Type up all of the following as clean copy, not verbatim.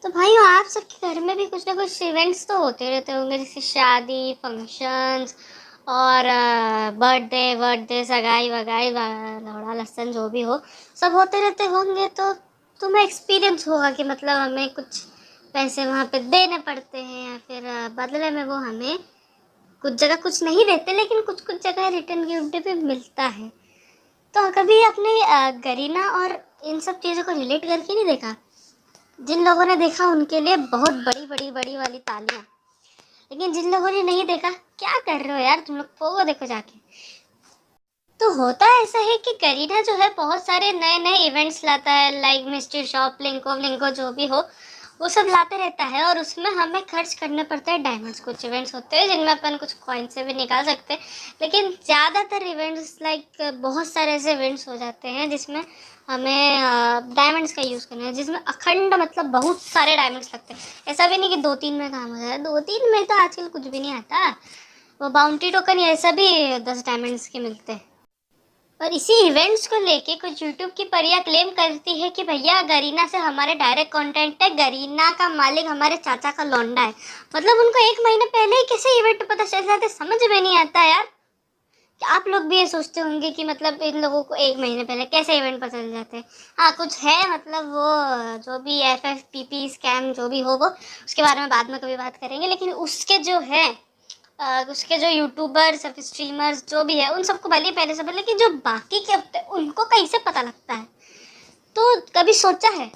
तो भाइयों, आप सबके घर में भी कुछ ना कुछ इवेंट्स तो होते रहते होंगे, जैसे शादी, फंक्शंस और बर्थडे बर्थडे सगाई वगाई लौड़ा लहसन जो भी हो, सब होते रहते होंगे। तो तुम्हें एक्सपीरियंस होगा कि मतलब हमें कुछ पैसे वहाँ पे देने पड़ते हैं, या फिर बदले में वो हमें कुछ जगह कुछ नहीं देते, लेकिन कुछ कुछ जगह रिटर्न गिफ्ट भी मिलता है। तो कभी आपने गरीना और इन सब चीज़ों को रिलेट करके नहीं देखा? जिन लोगों ने देखा उनके लिए बहुत बड़ी बड़ी बड़ी वाली तालियां, लेकिन जिन लोगों ने नहीं देखा, क्या कर रहे हो यार तुम लोग, वो देखो जाके। तो होता ऐसा है कि करीना जो है बहुत सारे नए नए इवेंट्स लाता है, लाइक मिस्ट्री शॉप, लिंको लिंको जो भी हो, वो सब लाते रहता है। और उसमें हमें खर्च करने पड़ते हैं डायमंड्स। कुछ इवेंट्स होते हैं जिनमें अपन कुछ कॉइन से भी निकाल सकते हैं, लेकिन ज़्यादातर इवेंट्स लाइक बहुत सारे ऐसे इवेंट्स हो जाते हैं जिसमें हमें डायमंड्स का यूज़ करना है, जिसमें अखंड मतलब बहुत सारे डायमंड्स लगते हैं। ऐसा भी नहीं कि 2-3 में काम हो जाए, 2-3 में तो आजकल कुछ भी नहीं आता। वो बाउंटी टोकन ये सब भी 10 डायमंड्स के मिलते हैं। और इसी इवेंट्स को लेके कुछ यूट्यूब की परिया क्लेम करती है कि भैया गरीना से हमारे डायरेक्ट कांटेक्ट है, गरीना का मालिक हमारे चाचा का लौंडा है। मतलब उनको 1 महीने पहले ही कैसे इवेंट पता चल जाते, समझ में नहीं आता यार। क्या आप लोग भी ये सोचते होंगे कि मतलब इन लोगों को 1 महीने पहले कैसे इवेंट पता चल जाते हैं? हाँ, कुछ है, मतलब वो जो भी FFPP स्कैम जो भी हो, वो उसके बारे में बाद में कभी बात करेंगे। लेकिन उसके जो है उसके जो यूट्यूबर्स या फिर स्ट्रीमर्स जो भी है, उन सबको भले ही पहले से पता, लेकिन जो बाकी के होते हैं उनको कैसे पता लगता है? तो कभी सोचा है?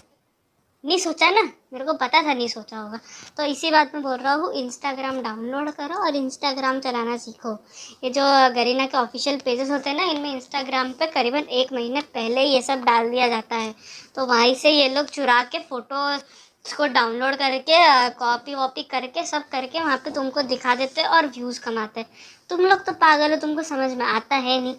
नहीं सोचा ना, मेरे को पता था नहीं सोचा होगा। तो इसी बात में बोल रहा हूँ, इंस्टाग्राम डाउनलोड करो और इंस्टाग्राम चलाना सीखो। ये जो गरीना के ऑफिशियल पेजेस होते हैं ना, इनमें इंस्टाग्राम पे करीबन 1 महीने पहले ये सब डाल दिया जाता है। तो वहीं से ये लोग चुरा के फोटो उसको डाउनलोड करके कॉपी वॉपी करके सब करके वहाँ पे तुमको दिखा देते और व्यूज़ कमाते हैं। तुम लोग तो पागल हो, तुमको समझ में आता है नहीं,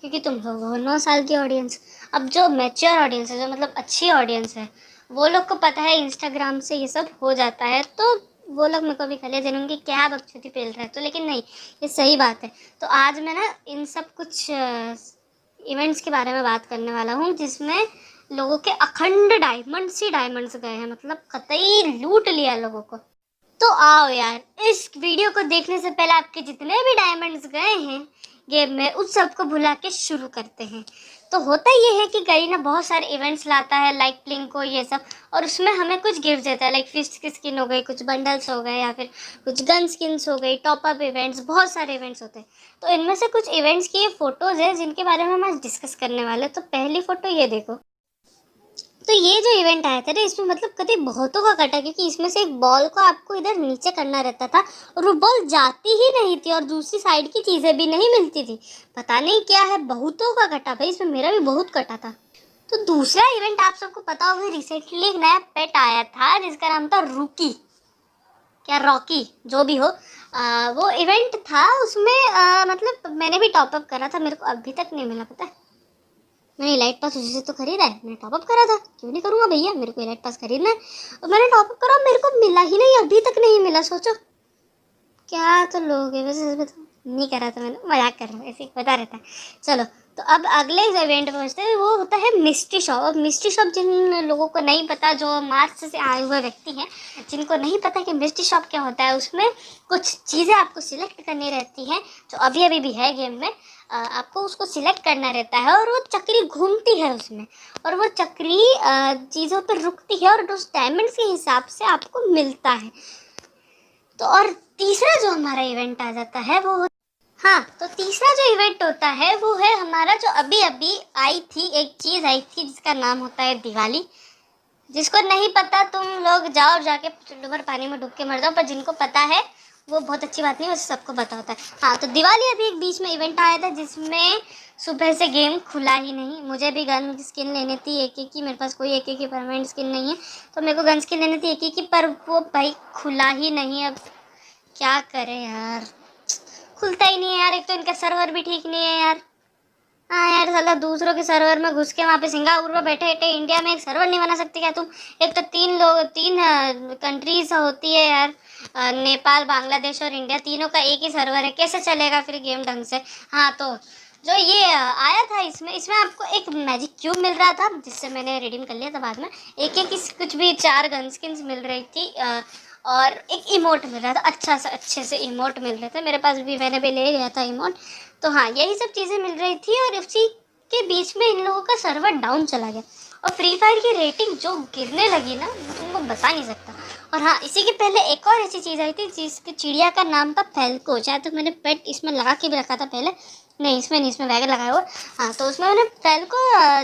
क्योंकि तुम लोग हो 9 साल की ऑडियंस। अब जो मैच्योर ऑडियंस है, जो मतलब अच्छी ऑडियंस है, वो लोग को पता है इंस्टाग्राम से ये सब हो जाता है। तो वो लोग मेरे को भी खले देंगे क्या बकचोदी पेल रहा है, तो लेकिन नहीं, ये सही बात है। तो आज मैं ना इन सब कुछ इवेंट्स के बारे में बात करने वाला हूँ, जिसमें लोगों के अखंड डायमंड्स ही डायमंड्स गए हैं, मतलब कतई लूट लिया लोगों को। तो आओ यार, इस वीडियो को देखने से पहले आपके जितने भी डायमंड्स गए हैं गेम में, उस सबको भुला के शुरू करते हैं। तो होता ये है कि गरीना बहुत सारे इवेंट्स लाता है, लाइक प्लिंको ये सब, और उसमें हमें कुछ गिफ्ट देता है, लाइक फिस्ट की स्किन हो गई, कुछ बंडल्स हो गए, या फिर कुछ गन स्किन्स हो गई, टॉप अप इवेंट्स, बहुत सारे इवेंट्स होते हैं। तो इनमें से कुछ इवेंट्स की ये फोटोज़ है जिनके बारे में हम आज डिस्कस करने वाले हैं। तो पहली फ़ोटो ये देखो। तो ये जो इवेंट आया था ना, इसमें मतलब कभी बहुतों का कटा, क्योंकि इसमें से एक बॉल को आपको इधर नीचे करना रहता था और वो बॉल जाती ही नहीं थी, और दूसरी साइड की चीज़ें भी नहीं मिलती थी। पता नहीं क्या है, बहुतों का कटा भाई, इसमें मेरा भी बहुत कटा था। तो दूसरा इवेंट आप सबको पता होगा, रिसेंटली एक नया पेट आया था जिसका नाम था रूकी, क्या रॉकी, जो भी हो। वो इवेंट था, उसमें मतलब मैंने भी टॉपअप करा था, मेरे को अभी तक नहीं मिला, पता है। मैंने इलाइट पास उसी से तो खरीदा है, मैंने टॉपअप करा था, क्यों नहीं करूँगा भैया, मेरे को इलाइट पास खरीदना है। और मैंने टॉपअप करा, मेरे को मिला ही नहीं, अभी तक नहीं मिला। सोचो क्या तो लोग है, वैसे तो नहीं करा था, मैंने मजाक कर रहा हूँ, ऐसे ही बता रहता है। चलो, तो अब अगले इवेंट पहुँचते हैं, वो होता है मिस्ट्री शॉप। अब मिस्ट्री शॉप जिन लोगों को नहीं पता, जो मार्च से आए हुए व्यक्ति हैं, जिनको नहीं पता कि मिस्ट्री शॉप क्या होता है, उसमें कुछ चीज़ें आपको सिलेक्ट करनी रहती हैं, जो अभी अभी भी है गेम में। आपको उसको सिलेक्ट करना रहता है, और वो चक्री घूमती है उसमें, और वो चक्री चीज़ों पर रुकती है, और उस डायमंड्स के हिसाब से आपको मिलता है। तो और तीसरा जो हमारा इवेंट आ जाता है वो, हाँ, तो तीसरा जो इवेंट होता है वो है हमारा, जो अभी अभी आई थी, एक चीज़ आई थी जिसका नाम होता है दिवाली। जिसको नहीं पता तुम लोग जाओ और जाके चुल्लू भर पानी में डूब के मर जाओ, पर जिनको पता है वो बहुत अच्छी बात नहीं, वैसे सबको पता होता है। हाँ, तो दिवाली अभी एक बीच में इवेंट आया था, जिसमें सुबह से गेम खुला ही नहीं। मुझे भी गन स्किन लेनी थी एक एक की, मेरे पास कोई एक एक की परमानेंट स्किन नहीं है, तो मेरे को गन स्किन लेनी थी एक एक की, पर वो भाई खुला ही नहीं। अब क्या करें यार, खुलता ही नहीं है यार। एक तो इनका सर्वर भी ठीक नहीं है यार। हाँ यार, साला दूसरों के सर्वर में घुस के वहाँ पे सिंगापुर में बैठे बैठे इंडिया में एक सर्वर नहीं बना सकते क्या तुम? एक तो 3 कंट्रीज होती है यार, नेपाल, बांग्लादेश और इंडिया, तीनों का एक ही सर्वर है, कैसे चलेगा फिर गेम ढंग से? हाँ, तो जो ये आया था इसमें इसमें आपको एक मैजिक क्यूब मिल रहा था, जिससे मैंने रिडीम कर लिया था बाद में। एक एक कुछ भी 4 गन स्किन्स मिल रही थी, और एक इमोट मिल रहा था, अच्छा सा अच्छे से इमोट मिल रहे थे मेरे पास भी, मैंने भी ले लिया था इमोट। तो हाँ, यही सब चीज़ें मिल रही थी, और उसी के बीच में इन लोगों का सर्वर डाउन चला गया, और फ्री फायर की रेटिंग जो गिरने लगी ना, तुमको बता नहीं सकता। और हाँ, इसी के पहले एक और ऐसी चीज़ आई थी जिसकी चिड़िया का नाम था फैल्को, शायद तो मैंने पेट इसमें लगा के भी रखा था पहले, नहीं इसमें नहीं, इसमें वैगन लगाया हुआ। हाँ, तो उसमें मैंने फैल्को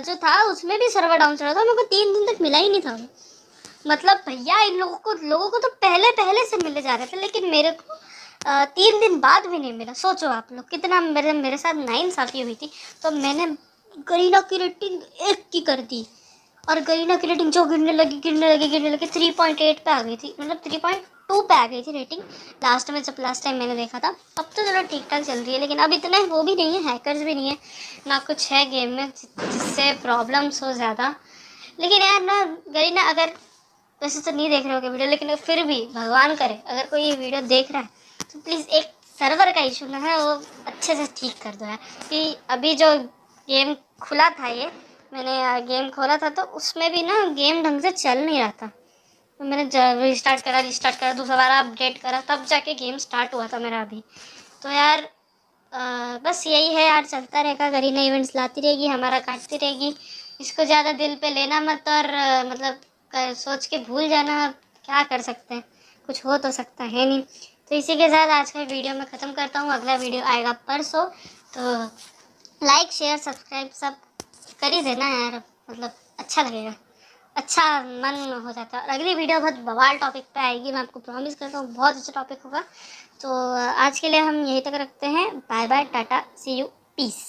जो था उसमें भी सर्वर डाउन चला था, मेरे को 3 दिन तक मिला ही नहीं था। मतलब भैया, इन लोगों को तो पहले पहले से मिले जा रहे थे, लेकिन मेरे को 3 दिन बाद भी नहीं मिला। सोचो आप लोग कितना मेरे साथ नाइंसाफ़ी हुई थी। तो मैंने गरीना की रेटिंग 1 की कर दी, और गरीना की रेटिंग जो गिरने लगी 3.8 पे आ गई थी, मतलब 3.2 पे आ गई थी रेटिंग लास्ट में, जब लास्ट टाइम मैंने देखा था। अब तो चलो ठीक ठाक चल रही है, लेकिन अब इतना वो भी नहीं है, हैकर्स भी नहीं है ना, कुछ है गेम में जिससे प्रॉब्लम्स हो ज़्यादा। लेकिन यार ना गरीना, अगर वैसे तो नहीं देख रहे होगे वीडियो, लेकिन फिर भी भगवान करे अगर कोई ये वीडियो देख रहा है तो प्लीज़ एक सर्वर का इशू ना है वो अच्छे से ठीक कर दो यार। कि अभी जो गेम खुला था, ये मैंने गेम खोला था, तो उसमें भी ना गेम ढंग से चल नहीं रहा था। तो मैंने रिस्टार्ट करा दूसरा बार अपडेट करा, तब जाके गेम स्टार्ट हुआ था मेरा अभी। तो यार बस यही है यार, चलता रहेगा, गरीना इवेंट्स लाती रहेगी, हमारा काटती रहेगी। इसको ज़्यादा दिल पे लेना मत, और मतलब सोच के भूल जाना, क्या कर सकते हैं, कुछ हो तो सकता है नहीं। तो इसी के साथ आज का वीडियो मैं ख़त्म करता हूँ, अगला वीडियो आएगा परसों। तो लाइक शेयर सब्सक्राइब सब कर ही देना यार, मतलब अच्छा लगेगा, अच्छा मन हो जाता है। और अगली वीडियो बहुत बवाल टॉपिक पे आएगी, मैं आपको प्रॉमिस करता हूँ, बहुत अच्छा टॉपिक होगा। तो आज के लिए हम यहीं तक रखते हैं, bye bye, tata, see you, piece.